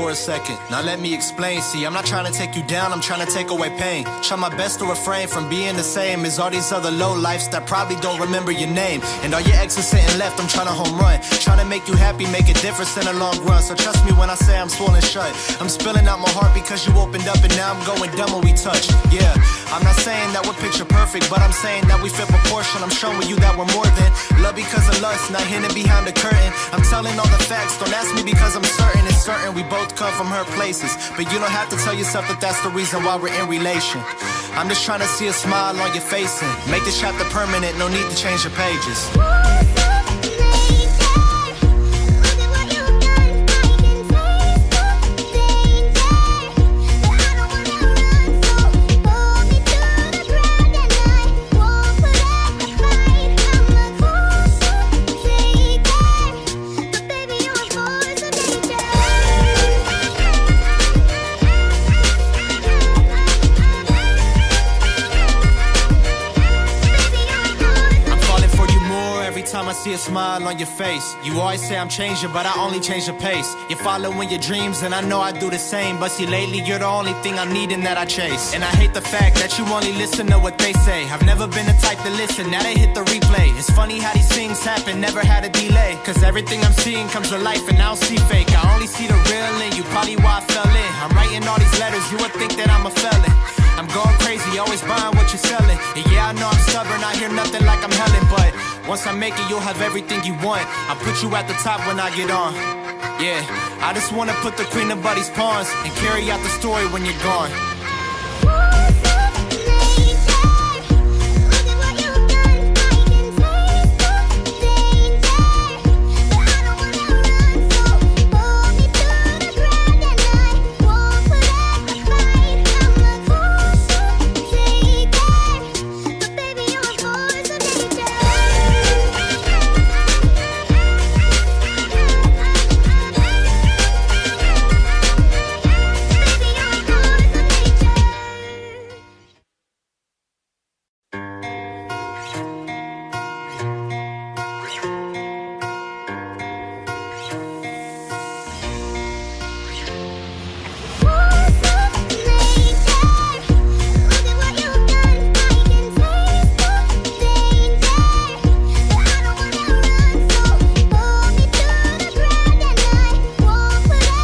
for a second. Now let me explain. See, I'm not trying to take you down, I'm trying to take away pain. Try my best to refrain from being the same as all these other low lifes that probably don't remember your name. And all your exes sitting left, I'm trying to home run. Trying to make you happy, make a difference in the long run. So trust me when I say I'm swollen shut. I'm spilling out my heart because you opened up, and now I'm going dumb when we touch. Yeah, I'm not saying that we're picture perfect, but I'm saying that we fit proportion. I'm showing you that we're more than love because of lust, not hidden behind the curtain. I'm telling all the facts, don't ask me because I'm certain. It's certain we both come from hurt places, but you don't have to tell yourself that that's the reason why we're in relation. I'm just trying to see a smile on your face and make this chapter permanent, no need to change your pages. Time I see a smile on your face. You always say I'm changing, but I only change the pace. You're following your dreams, and I know I do the same. But see, lately you're the only thing I'm needing that I chase. And I hate the fact that you only listen to what they say. I've never been the type to listen, now they hit the replay. It's funny how these things happen, never had a delay. Cause everything I'm seeing comes to life, and I don't see fake. I only see the real in you, probably why I fell in. I'm writing all these letters, you would think that I'm a felon. I'm going crazy, always buying what you're selling. And yeah, I know I'm stubborn, I hear nothing like I'm Helen. But once I make it, you'll have everything you want. I'll put you at the top when I get on. Yeah, I just wanna put the queen of buddies' pawns and carry out the story when you're gone.